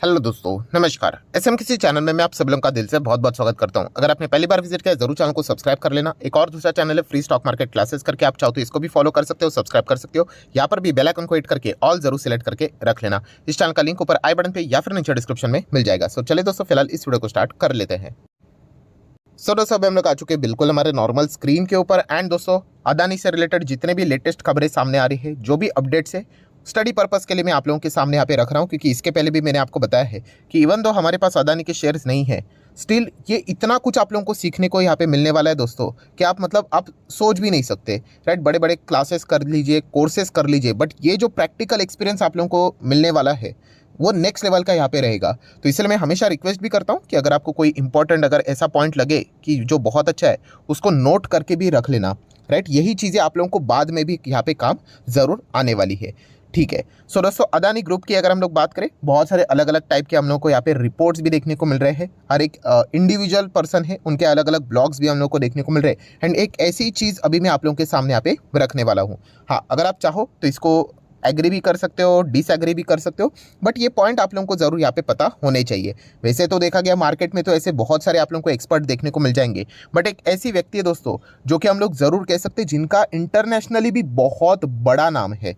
Hello दोस्तों, नमस्कार। SM किसी चैनल में मैं आप सब लोगों का दिल से बहुत बहुत स्वागत करता हूं। अगर आपने पहली बार विजिट किया है जरूर चैनल को सब्सक्राइब कर लेना। एक और दूसरा चैनल है फ्री स्टॉक मार्केट क्लासेस करके, आप चाहो तो इसको भी फॉलो कर सकते हो, सब्सक्राइब कर सकते हो। यहाँ पर भी बेल आइकन को हिट करके ऑल जरूर सिलेक्ट करके रख लेना। इस चैनल का लिंक ऊपर आई बटन पे या फिर नीचे डिस्क्रिप्शन में मिल जाएगा। सो चलिए दोस्तों, फिलहाल इस वीडियो को स्टार्ट कर लेते हैं। सो दोस्तों, अभी हम लोग आ चुके हैं बिल्कुल हमारे नॉर्मल स्क्रीन के ऊपर। एंड दोस्तों, अदानी से रिलेटेड जितने भी लेटेस्ट खबरें सामने आ रही है, जो भी अपडेट्स है, स्टडी पर्पस के लिए मैं आप लोगों के सामने यहाँ पे रख रहा हूँ। क्योंकि इसके पहले भी मैंने आपको बताया है कि इवन दो हमारे पास अदानी के शेयर्स नहीं है, स्टिल ये इतना कुछ आप लोगों को सीखने को यहाँ पे मिलने वाला है दोस्तों कि आप मतलब आप सोच भी नहीं सकते। राइट, बड़े बड़े क्लासेस कर लीजिए, कोर्सेज कर लीजिए, बट ये जो प्रैक्टिकल एक्सपीरियंस आप लोगों को मिलने वाला है वो नेक्स्ट लेवल का यहाँ पे रहेगा। तो इसलिए मैं हमेशा रिक्वेस्ट भी करता हूँ कि अगर आपको कोई इंपॉर्टेंट अगर ऐसा पॉइंट लगे कि जो बहुत अच्छा है, उसको नोट करके भी रख लेना। राइट, यही चीज़ें आप लोगों को बाद में भी यहाँ पे काम ज़रूर आने वाली है। ठीक है। सो दोस्तों, अदानी ग्रुप की अगर हम लोग बात करें, बहुत सारे अलग अलग टाइप के हम लोग को यहाँ पे रिपोर्ट्स भी देखने को मिल रहे हैं। हर एक इंडिविजुअल पर्सन है, उनके अलग अलग ब्लॉग्स भी हम लोग को देखने को मिल रहे हैं। एंड एक ऐसी चीज़ अभी मैं आप लोगों के सामने यहाँ पे रखने वाला हूँ। हाँ, अगर आप चाहो तो इसको एग्री भी कर सकते हो, डिसएग्री भी कर सकते हो, बट ये पॉइंट आप लोगों को जरूर यहाँ पे पता होने चाहिए। वैसे तो देखा गया मार्केट में तो ऐसे बहुत सारे आप लोगों को एक्सपर्ट देखने को मिल जाएंगे, बट एक ऐसी व्यक्ति है दोस्तों जो कि हम लोग जरूर कह सकते हैं जिनका इंटरनेशनली भी बहुत बड़ा नाम है।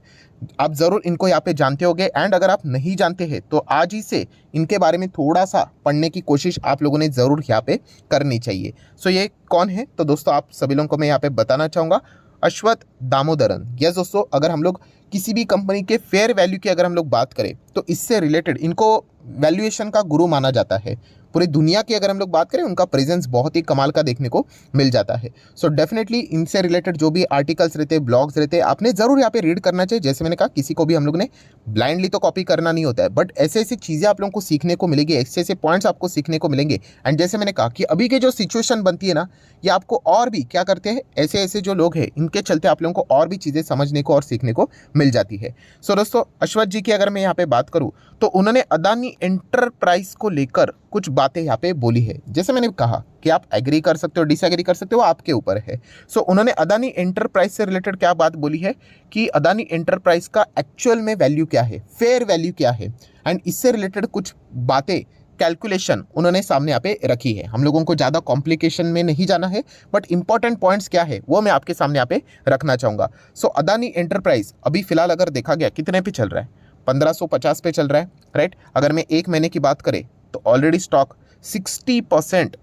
आप जरूर इनको यहाँ पे जानते होंगे। एंड अगर आप नहीं जानते हैं तो आज ही से इनके बारे में थोड़ा सा पढ़ने की कोशिश आप लोगों ने जरूर यहाँ पे करनी चाहिए। सो ये कौन है तो दोस्तों आप सभी लोगों को मैं यहाँ पे बताना चाहूँगा, अश्वथ दामोदरन। यस दोस्तों, अगर हम लोग किसी भी कंपनी के फेयर वैल्यू की अगर हम लोग बात करें तो इससे रिलेटेड इनको वैल्यूएशन का गुरु माना जाता है। पूरी दुनिया की अगर हम लोग बात करें, उनका प्रेजेंस बहुत ही कमाल का देखने को मिल जाता है। सो डेफिनेटली इनसे रिलेटेड जो भी आर्टिकल्स रहते हैं, ब्लॉग्स रहते हैं, आपने ज़रूर यहाँ पे रीड करना चाहिए। जैसे मैंने कहा, किसी को भी हम लोग ने ब्लाइंडली तो कॉपी करना नहीं होता है, बट ऐसे ऐसी चीज़ें आप लोगों को सीखने को मिलेगी, ऐसे ऐसे पॉइंट्स आपको सीखने को मिलेंगे। एंड जैसे मैंने कहा कि अभी की जो सिचुएशन बनती है ना, ये आपको और भी क्या करते हैं, ऐसे ऐसे जो लोग हैं इनके चलते आप लोगों को और भी चीज़ें समझने को और सीखने को मिल जाती है। सो दोस्तों, अश्वथ जी की अगर मैं यहाँ पे बात करूँ तो उन्होंने अदानी एंटरप्राइज को लेकर कुछ बातें यहाँ पे बोली है। जैसे मैंने कहा कि आप एग्री कर सकते हो, डिसएग्री कर सकते हो, आपके ऊपर है। सो उन्होंने अदानी एंटरप्राइज से रिलेटेड क्या बात बोली है कि अदानी एंटरप्राइज का एक्चुअल में वैल्यू क्या है, फेयर वैल्यू क्या है। एंड इससे रिलेटेड कुछ बातें, कैलकुलेशन उन्होंने सामने यहाँ पे रखी है। हम लोगों को ज़्यादा कॉम्प्लिकेशन में नहीं जाना है, बट इंपॉर्टेंट पॉइंट्स क्या है वो मैं आपके सामने यहाँ पे रखना चाहूँगा। सो अदानी एंटरप्राइज अभी फिलहाल अगर देखा गया कितने पे चल रहा है, 1550 पे चल रहा है। राइट, अगर मैं एक महीने की बात करें तो ऑलरेडी स्टॉक 60%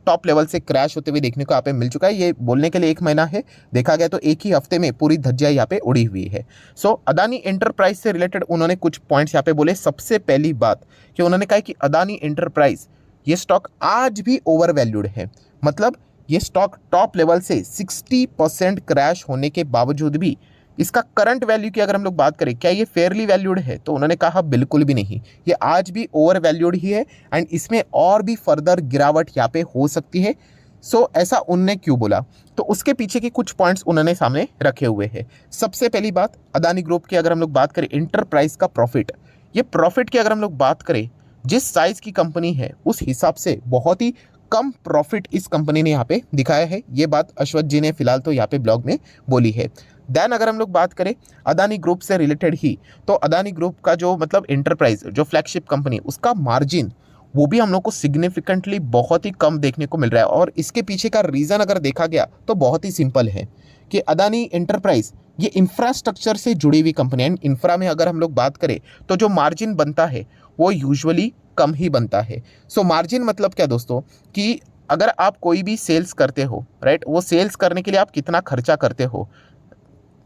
टॉप लेवल से क्रैश होते हुए देखने को यहाँ पे मिल चुका है। ये बोलने के लिए एक महीना है, देखा गया तो एक ही हफ्ते में पूरी धज्जियां यहाँ पे उड़ी हुई है। सो अदानी एंटरप्राइज से रिलेटेड उन्होंने कुछ पॉइंट्स यहाँ पे बोले। सबसे पहली बात कि उन्होंने कहा कि अदानी एंटरप्राइज ये स्टॉक आज भी ओवर वैल्यूड है। मतलब ये स्टॉक टॉप लेवल से 60% क्रैश होने के बावजूद भी इसका करंट वैल्यू की अगर हम लोग बात करें, क्या ये फेयरली वैल्यूड है, तो उन्होंने कहा बिल्कुल भी नहीं, ये आज भी ओवर वैल्यूड ही है। एंड इसमें और भी फर्दर गिरावट यहाँ पे हो सकती है। सो ऐसा उनने क्यों बोला, तो उसके पीछे के कुछ पॉइंट्स उन्होंने सामने रखे हुए हैं। सबसे पहली बात, अदानी ग्रुप की अगर हम लोग बात करें, इंटरप्राइज का प्रॉफिट, ये प्रॉफिट की अगर हम लोग बात करें, जिस साइज की कंपनी है उस हिसाब से बहुत ही कम प्रॉफिट इस कंपनी ने यहाँ पे दिखाया है। ये बात अश्वथ जी ने फिलहाल तो यहाँ पे ब्लॉग में बोली है। देन अगर हम लोग बात करें अदानी ग्रुप से रिलेटेड ही, तो अदानी ग्रुप का जो मतलब एंटरप्राइज जो फ्लैगशिप कंपनी, उसका मार्जिन वो भी हम लोग को सिग्निफिकेंटली बहुत ही कम देखने को मिल रहा है। और इसके पीछे का रीज़न अगर देखा गया तो बहुत ही सिंपल है कि अदानी एंटरप्राइज ये इंफ्रास्ट्रक्चर से जुड़ी हुई कंपनी है। इंफ्रा में अगर हम लोग बात करें तो जो मार्जिन बनता है वो यूजुअली कम ही बनता है। सो मार्जिन मतलब क्या दोस्तों, कि अगर आप कोई भी सेल्स करते हो, राइट, वो सेल्स करने के लिए आप कितना खर्चा करते हो,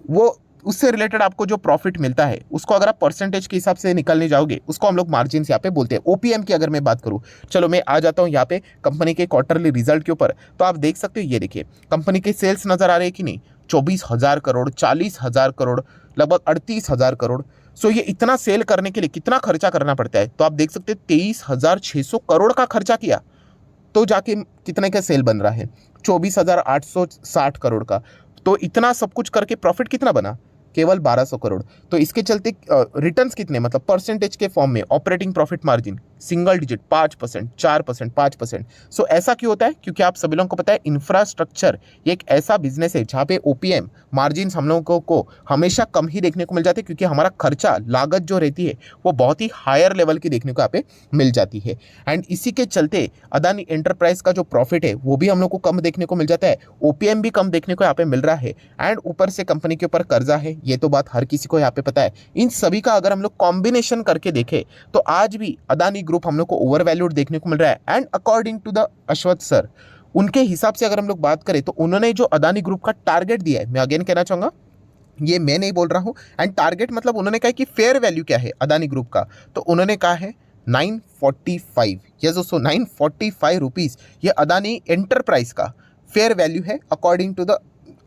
वो उससे रिलेटेड आपको जो प्रॉफिट मिलता है उसको अगर आप परसेंटेज के हिसाब से निकलने जाओगे, उसको हम लोग मार्जिन यहाँ पे बोलते हैं। ओपीएम की अगर मैं बात करूँ, चलो मैं आ जाता हूँ यहाँ पे कंपनी के क्वार्टरली रिजल्ट के ऊपर। तो आप देख सकते हो, ये देखिए कंपनी के सेल्स नजर आ रहे हैं कि नहीं, 24,000 करोड़, 40,000 करोड़, लगभग 38,000 करोड़। सो ये इतना सेल करने के लिए कितना खर्चा करना पड़ता है, तो आप देख सकते हैं 23,600 करोड़ का खर्चा किया तो जाके कितने का सेल बन रहा है, 24,860 करोड़ का। तो इतना सब कुछ करके प्रॉफिट कितना बना, केवल 1200 करोड़। तो इसके चलते रिटर्न्स कितने, मतलब परसेंटेज के फॉर्म में operating profit margin single digit 5%, 4%, 5%। सो ऐसा क्यों होता है? क्योंकि आप सभी लोगों को पता है इंफ्रास्ट्रक्चर ये एक ऐसा बिजनेस है जहाँ पे ओपीएम मार्जिन हम लोगों को हमेशा कम ही देखने को मिल जाते हैं, क्योंकि हमारा खर्चा लागत जो रहती है वो बहुत ही हायर लेवल की देखने को यहाँ पे मिल जाती है। एंड इसी के चलते अदानी एंटरप्राइज का जो प्रॉफिट है वो भी हम लोग को कम देखने को मिल जाता है, ओपीएम भी कम देखने को यहाँ पे मिल रहा है, एंड ऊपर से कंपनी के ऊपर कर्जा है, ये तो बात हर किसी को यहाँ पे पता है। इन सभी का अगर हम लोग कॉम्बिनेशन करके देखें तो आज भी अदानी ग्रुप हम लोग को ओवर वैल्यूड देखने को मिल रहा है। And according to the Aswath sir, उनके हिसाब से अगर हम लोग बात करें तो उन्होंने जो अदानी ग्रुप का टारगेट दिया है, मैं अगेन कहना चाहूंगा ये मैं नहीं बोल रहा हूं, एंड टारगेट मतलब उन्होंने कहा कि फेयर वैल्यू क्या है अदानी ग्रुप का, तो उन्होंने कहा है 945। यस दोस्तों, 945 रुपीज़ ये अदानी एंटरप्राइज का फेयर वैल्यू है according to the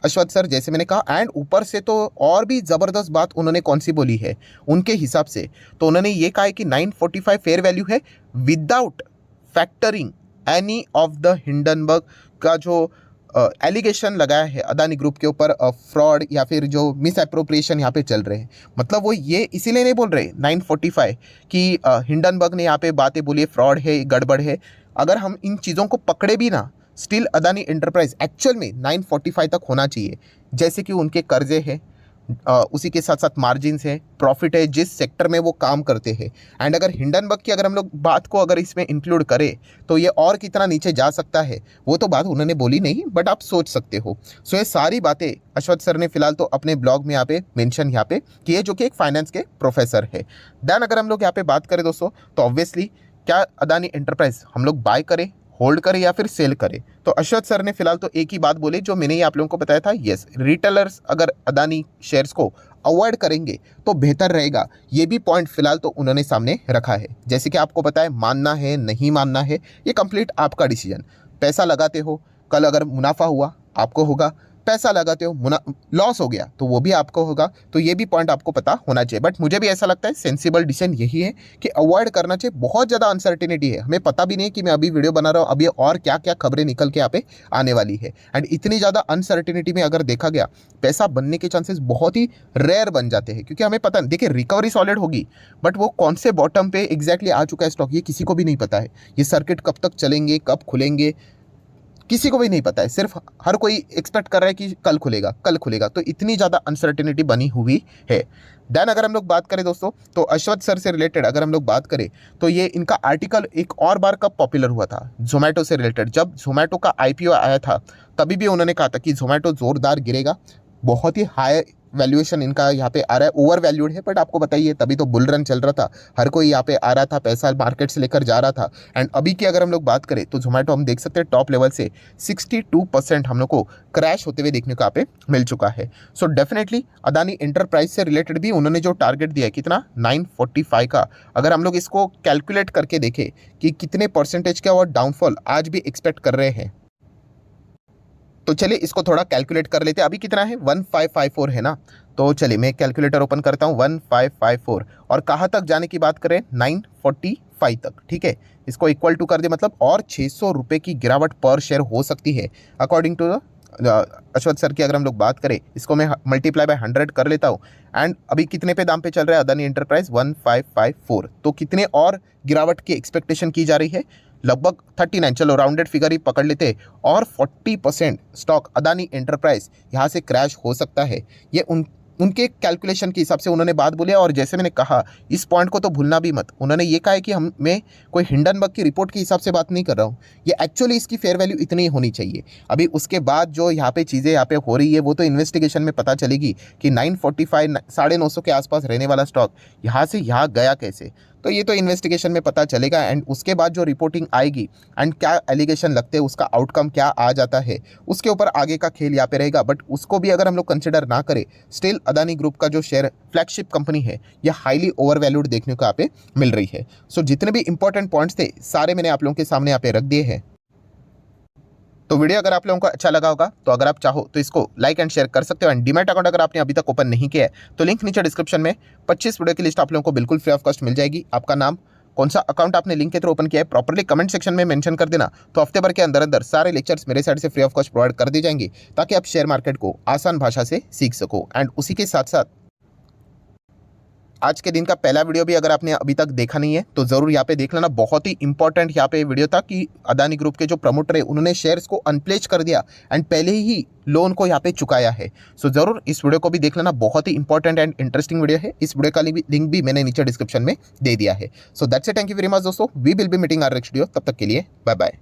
Aswath sir, जैसे मैंने कहा। एंड ऊपर से तो और भी ज़बरदस्त बात उन्होंने कौन सी बोली है उनके हिसाब से, तो उन्होंने ये कहा है कि 945 फेयर वैल्यू है without factoring any of the Hindenburg का जो एलिगेशन लगाया है अदानी ग्रुप के ऊपर फ्रॉड या फिर जो मिस अप्रोप्रिएशन यहाँ पे चल रहे हैं। मतलब वो ये इसीलिए नहीं बोल रहे 945 कि हिंडनबर्ग ने यहाँ पे बातें बोली फ्रॉड है, गड़बड़ है। अगर हम इन चीज़ों को पकड़े भी ना, स्टिल अदानी एंटरप्राइज एक्चुअल में 945 तक होना चाहिए, जैसे कि उनके कर्जे हैं, उसी के साथ साथ मार्जिन है, प्रॉफिट है जिस सेक्टर में वो काम करते हैं। एंड अगर हिंडनबर्ग की अगर हम लोग बात को अगर इसमें इंक्लूड करें तो ये और कितना नीचे जा सकता है, वो तो बात उन्होंने बोली नहीं, बट आप सोच सकते हो। सो ये सारी बातें अश्वथ सर ने फिलहाल तो अपने ब्लॉग में यहाँ पे मेंशन यहाँ पे किए, जो कि एक फाइनेंस के प्रोफेसर है। देन अगर हम लोग यहाँ पे बात करें दोस्तों, तो ऑब्वियसली क्या अदानी एंटरप्राइज हम लोग बाय करें, होल्ड करें या फिर सेल करें? तो अश्वथ सर ने फिलहाल तो एक ही बात बोली जो मैंने ही आप लोगों को बताया था, यस रिटेलर्स अगर अदानी शेयर्स को अवॉइड करेंगे तो बेहतर रहेगा। ये भी पॉइंट फिलहाल तो उन्होंने सामने रखा है। जैसे कि आपको पता है, मानना है नहीं मानना है ये कंप्लीट आपका डिसीजन। पैसा लगाते हो, कल अगर मुनाफा हुआ आपको होगा, पैसा लगाते हो लॉस हो गया तो वो भी आपको होगा। तो ये भी पॉइंट आपको पता होना चाहिए। बट मुझे भी ऐसा लगता है सेंसिबल डिसीजन यही है कि अवॉइड करना चाहिए। बहुत ज़्यादा अनसर्टिनिटी है, हमें पता भी नहीं है कि मैं अभी वीडियो बना रहा हूँ, अभी और क्या क्या खबरें निकल के यहाँ पे आने वाली है। एंड इतनी ज़्यादा अनसर्टिनिटी में अगर देखा गया, पैसा बनने के चांसेस बहुत ही रेयर बन जाते हैं, क्योंकि हमें पता नहीं, देखिए रिकवरी सॉलिड होगी बट वो कौन से बॉटम पे एग्जैक्टली आ चुका है स्टॉक, ये किसी को भी नहीं पता है। ये सर्किट कब तक चलेंगे, कब खुलेंगे, किसी को भी नहीं पता है। सिर्फ हर कोई एक्सपेक्ट कर रहा है कि कल खुलेगा, कल खुलेगा। तो इतनी ज़्यादा अनसर्टिनिटी बनी हुई है। देन अगर हम लोग बात करें दोस्तों, तो अश्वथ सर से रिलेटेड अगर हम लोग बात करें तो ये इनका आर्टिकल एक और बार कब पॉपुलर हुआ था, जोमेटो से रिलेटेड। जब जोमेटो का आईपीओ आया था तभी भी उन्होंने कहा था कि जोमेटो ज़ोरदार गिरेगा, बहुत ही हाई वैल्यूएशन इनका यहाँ पे आ रहा है, ओवर वैल्यूड है। बट आपको बताइए तभी तो बुल रन चल रहा था, हर कोई यहाँ पे आ रहा था, पैसा मार्केट से लेकर जा रहा था। एंड अभी की अगर हम लोग बात करें तो जोमेटो हम देख सकते हैं टॉप लेवल से 62% हम लोग को क्रैश होते हुए देखने को यहाँ पे मिल चुका है। सो डेफिनेटली अदानी एंटरप्राइज से रिलेटेड भी उन्होंने जो टारगेट दिया है कितना 945 का, अगर हम लोग इसको कैलकुलेट करके देखें कि कितने परसेंटेज का और डाउनफॉल आज भी एक्सपेक्ट कर रहे हैं, तो चलिए इसको थोड़ा कैलकुलेट कर लेते हैं। अभी कितना है 1554 है ना, तो चलिए मैं कैलकुलेटर ओपन करता हूँ। 1554 और कहाँ तक जाने की बात करें 945 तक, ठीक है। इसको इक्वल टू कर दे, मतलब और 600 रुपये की गिरावट पर शेयर हो सकती है अकॉर्डिंग टू अश्वथ सर की। अगर हम लोग बात करें, इसको मैं मल्टीप्लाई बाय 100 कर लेता हूँ। एंड अभी कितने पे दाम पे चल रहा है अदानी एंटरप्राइज 1554, तो कितने और गिरावट की एक्सपेक्टेशन की जा रही है, लगभग 39, चलो राउंडेड फिगर ही पकड़ लेते, और 40% स्टॉक अदानी एंटरप्राइज यहाँ से क्रैश हो सकता है। ये उनके कैलकुलेशन के हिसाब से उन्होंने बात बोली है। और जैसे मैंने कहा, इस पॉइंट को तो भूलना भी मत, उन्होंने ये कहा है कि मैं कोई हिंडनबर्ग की रिपोर्ट के हिसाब से बात नहीं कर रहा हूँ, ये एक्चुअली इसकी फेयर वैल्यू इतनी होनी चाहिए। अभी उसके बाद जो यहाँ पे चीज़ें यहाँ पे हो रही है वो तो इन्वेस्टिगेशन में पता चलेगी कि 945 950 के आसपास रहने वाला स्टॉक यहाँ से यहाँ गया कैसे, तो ये तो इन्वेस्टिगेशन में पता चलेगा। एंड उसके बाद जो रिपोर्टिंग आएगी एंड क्या एलिगेशन लगते हैं, उसका आउटकम क्या आ जाता है, उसके ऊपर आगे का खेल यहाँ पे रहेगा। बट उसको भी अगर हम लोग कंसिडर ना करें, स्टिल अदानी ग्रुप का जो शेयर फ्लैगशिप कंपनी है, ये हाईली ओवर वैल्यूड देखने को यहाँ पे मिल रही है। सो जितने भी इंपॉर्टेंट पॉइंट्स थे सारे मैंने आप लोगों के सामने यहाँ पे रख दिए हैं। तो वीडियो अगर आप लोगों को अच्छा लगा होगा तो अगर आप चाहो तो इसको लाइक एंड शेयर कर सकते हो। एंड डीमैट अकाउंट अगर आपने अभी तक ओपन नहीं किया है तो लिंक नीचे डिस्क्रिप्शन में 25 वीडियो की लिस्ट आप लोगों को बिल्कुल फ्री ऑफ कॉस्ट मिल जाएगी। आपका नाम, कौन सा अकाउंट आपने लिंक के थ्रू ओपन किया है, प्रॉपर्ली कमेंट सेक्शन में मेंशन कर देना, तो हफ्ते भर के अंदर अंदर सारे लेक्चर्स मेरे साइड से फ्री ऑफ कॉस्ट प्रोवाइड कर दी जाएंगी, ताकि आप शेयर मार्केट को आसान भाषा से सीख सको। एंड उसी के साथ साथ आज के दिन का पहला वीडियो भी अगर आपने अभी तक देखा नहीं है तो जरूर यहाँ पे देख लेना। बहुत ही इंपॉर्टेंट यहाँ पे वीडियो था कि अदानी ग्रुप के जो प्रमोटर है उन्होंने शेयर्स को अनप्लेज कर दिया एंड पहले ही लोन को यहाँ पे चुकाया है। सो जरूर इस वीडियो को भी देख लेना, बहुत ही इंपॉर्टेंट एंड इंटरेस्टिंग वीडियो है। इस वीडियो का लिंक भी मैंने नीचे डिस्क्रिप्शन में दे दिया है। So that's it, thank you very much दोस्तों, we will be meeting our next video. तब तक के लिए बाय बाय।